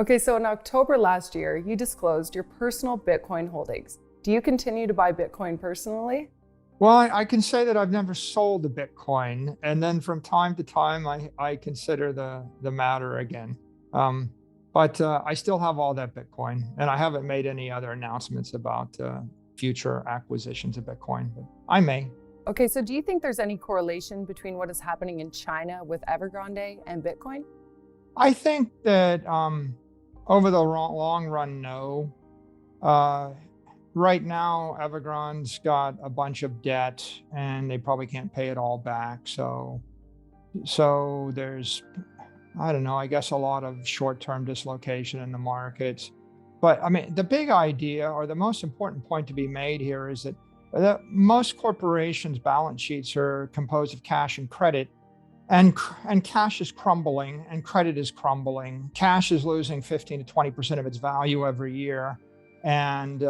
Okay, so in October last year, you disclosed your personal Bitcoin holdings. Do you continue to buy Bitcoin personally? Well, I can say that I've never sold a Bitcoin, and then from time to time, I consider the matter again. Um, but I still have all that Bitcoin, and I haven't made any other announcements about future acquisitions of Bitcoin, but I may. Okay, so do you think there's any correlation between what is happening in China with Evergrande and Bitcoin? I think that over the long run, no. Uh, right now, Evergrande's got a bunch of debt, and they probably can't pay it all back. So there's, I don't know, I guess a lot of short-term dislocation in the markets. But I mean, the big idea or the most important point to be made here is that most corporations' balance sheets are composed of cash and credit, and cash is crumbling and credit is crumbling. Cash is losing 15 to 20% of its value every year. And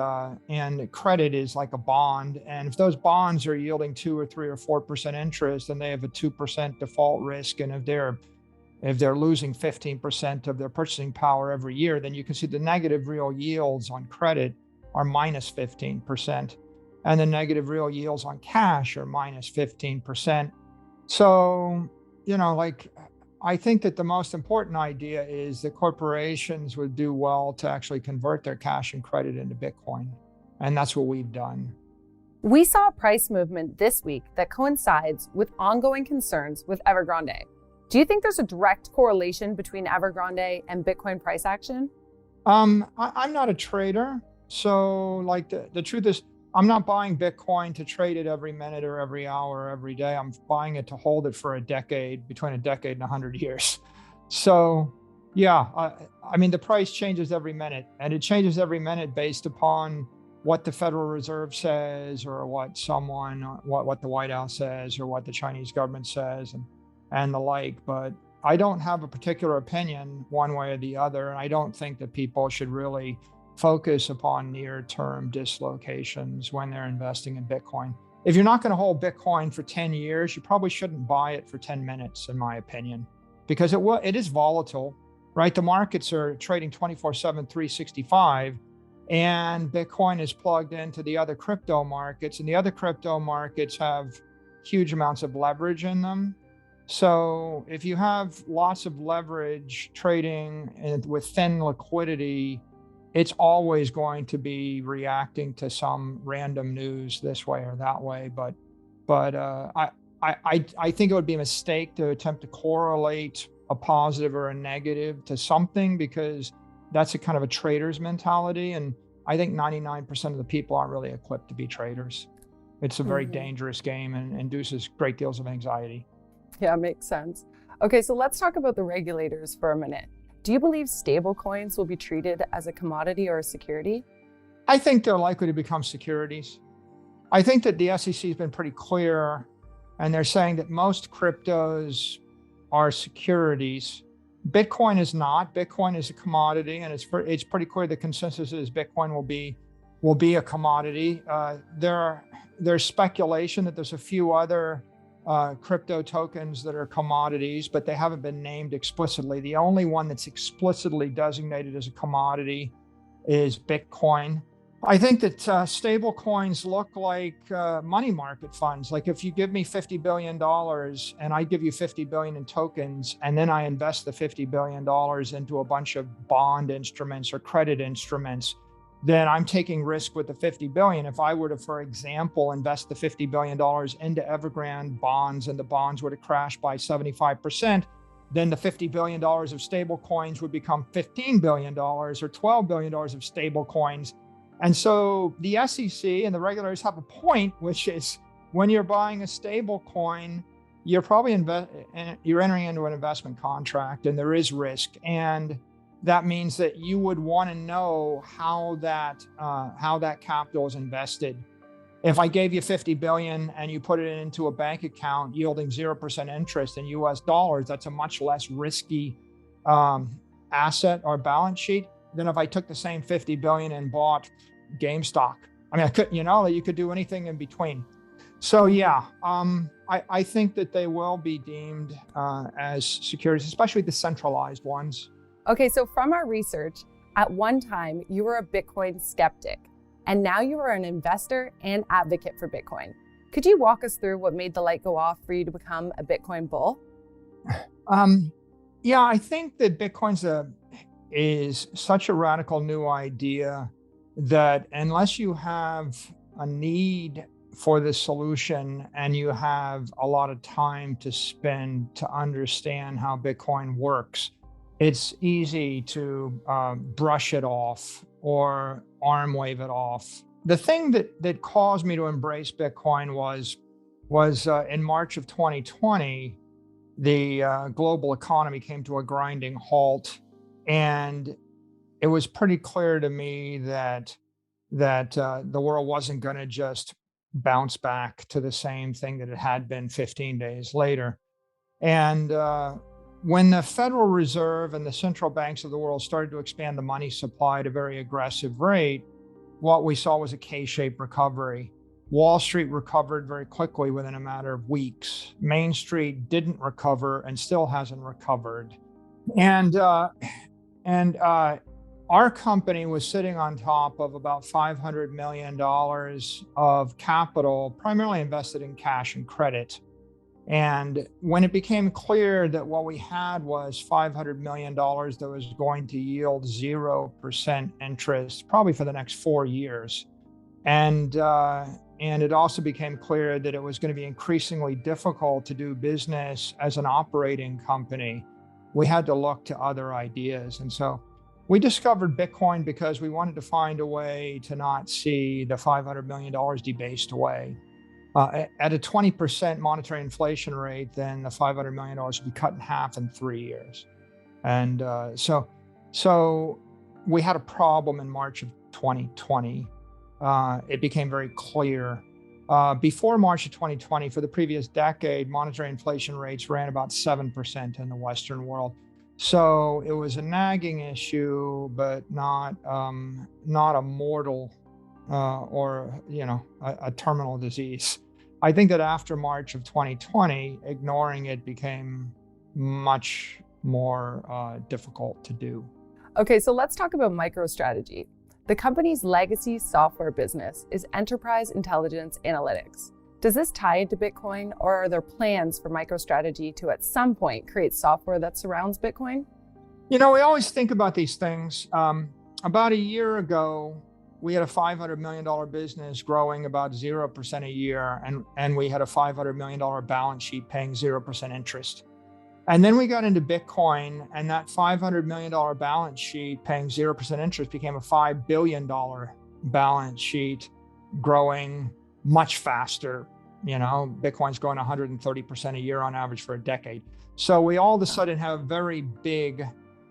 credit is like a bond. And if those bonds are yielding 2 or 3 or 4% interest, then they have a 2% default risk. And if they're losing 15% of their purchasing power every year, then you can see the negative real yields on credit are minus 15%. And the negative real yields on cash are minus 15%. So, I think that the most important idea is that corporations would do well to actually convert their cash and credit into Bitcoin. And that's what we've done. We saw a price movement this week that coincides with ongoing concerns with Evergrande. Do you think there's a direct correlation between Evergrande and Bitcoin price action? I'm not a trader. So like the truth is, I'm not buying Bitcoin to trade it every minute or every hour or every day. I'm buying it to hold it for a decade, between a decade and 100 years. So yeah, I mean, the price changes every minute, and it changes every minute based upon what the Federal Reserve says, or what the White House says, or what the Chinese government says, and the like. But I don't have a particular opinion one way or the other. And I don't think that people should really focus upon near-term dislocations when they're investing in Bitcoin. If you're not going to hold Bitcoin for 10 years, you probably shouldn't buy it for 10 minutes, in my opinion, because it is volatile, right? The markets are trading 24/7, 365, and Bitcoin is plugged into the other crypto markets, and the other crypto markets have huge amounts of leverage in them. So if you have lots of leverage trading with thin liquidity, it's always going to be reacting to some random news this way or that way. But I think it would be a mistake to attempt to correlate a positive or a negative to something, because that's a kind of a trader's mentality. And I think 99% of the people aren't really equipped to be traders. It's a very dangerous game and induces great deals of anxiety. Yeah, makes sense. Okay, so let's talk about the regulators for a minute. Do you believe stablecoins will be treated as a commodity or a security? I think they're likely to become securities. I think that the SEC has been pretty clear, and they're saying that most cryptos are securities. Bitcoin is not. Bitcoin is a commodity, and it's pretty clear the consensus is Bitcoin will be a commodity. There's speculation that there's a few other crypto tokens that are commodities, but they haven't been named explicitly. The only one that's explicitly designated as a commodity is Bitcoin. I think that stable coins look like money market funds. Like if you give me $50 billion and I give you 50 billion in tokens, and then I invest the $50 billion into a bunch of bond instruments or credit instruments, then I'm taking risk with the 50 billion. If I were to, for example, invest the $50 billion into Evergrande bonds, and the bonds were to crash by 75%, then the $50 billion of stable coins would become $15 billion or $12 billion of stable coins. And so the SEC and the regulators have a point, which is when you're buying a stable coin, you're probably you're entering into an investment contract, and there is risk. And that means that you would want to know how that capital is invested. If I gave you 50 billion and you put it into a bank account yielding 0% interest in US dollars, that's a much less risky asset or balance sheet than if I took the same 50 billion and bought GameStop. I mean, you could do anything in between. So yeah, I think that they will be deemed as securities, especially the centralized ones. Okay, so from our research, at one time you were a Bitcoin skeptic, and now you are an investor and advocate for Bitcoin. Could you walk us through what made the light go off for you to become a Bitcoin bull? Yeah, I think that is such a radical new idea that unless you have a need for the solution and you have a lot of time to spend to understand how Bitcoin works, it's easy to brush it off or arm wave it off. The thing that caused me to embrace Bitcoin was in March of 2020, the global economy came to a grinding halt, and it was pretty clear to me that the world wasn't going to just bounce back to the same thing that it had been 15 days later. And when the Federal Reserve and the central banks of the world started to expand the money supply at a very aggressive rate, what we saw was a K-shaped recovery. Wall Street recovered very quickly within a matter of weeks. Main Street didn't recover and still hasn't recovered. And our company was sitting on top of about $500 million of capital, primarily invested in cash and credit. And when it became clear that what we had was $500 million that was going to yield 0% interest, probably for the next 4 years, and it also became clear that it was going to be increasingly difficult to do business as an operating company, we had to look to other ideas. And so we discovered Bitcoin because we wanted to find a way to not see the $500 million debased away. At a 20% monetary inflation rate, then the $500 million would be cut in half in 3 years. And so we had a problem in March of 2020. It became very clear. Before March of 2020, for the previous decade, monetary inflation rates ran about 7% in the Western world. So it was a nagging issue, but not a mortal or a terminal disease. I think that after March of 2020, ignoring it became much more difficult to do. Okay, so let's talk about MicroStrategy. The company's legacy software business is enterprise intelligence analytics. Does this tie into Bitcoin, or are there plans for MicroStrategy to at some point create software that surrounds Bitcoin? We always think about these things. About a year ago, we had a $500 million business growing about 0% a year, and we had a $500 million balance sheet paying 0% interest. And then we got into Bitcoin, and that $500 million balance sheet paying 0% interest became a $5 billion balance sheet growing much faster. Bitcoin's growing 130% a year on average for a decade. So we all of a sudden have a very big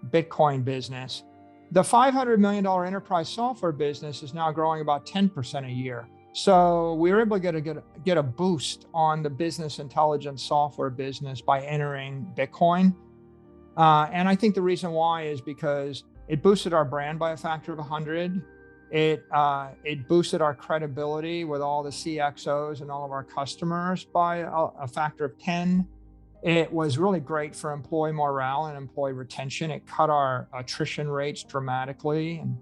Bitcoin business. The $500 million enterprise software business is now growing about 10% a year. So we were able to get a boost on the business intelligence software business by entering Bitcoin. And I think the reason why is because it boosted our brand by a factor of 100. It boosted our credibility with all the CXOs and all of our customers by a factor of 10. It was really great for employee morale and employee retention. It cut our attrition rates dramatically. And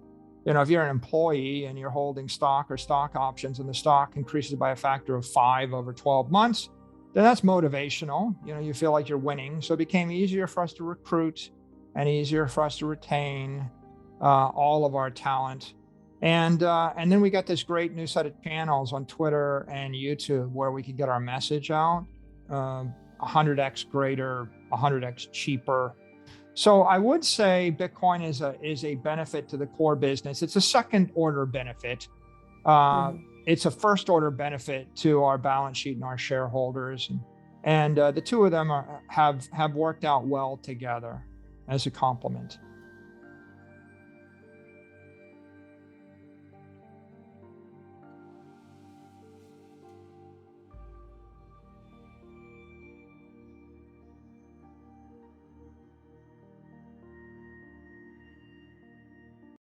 if you're an employee and you're holding stock or stock options and the stock increases by a factor of 5 over 12 months, then that's motivational. You feel like you're winning. So it became easier for us to recruit and easier for us to retain all of our talent. And then we got this great new set of channels on Twitter and YouTube where we could get our message out 100x greater, 100x cheaper. So I would say Bitcoin is a benefit to the core business. It's a second order benefit. It's a first order benefit to our balance sheet and our shareholders. And the two of them have worked out well together as a complement.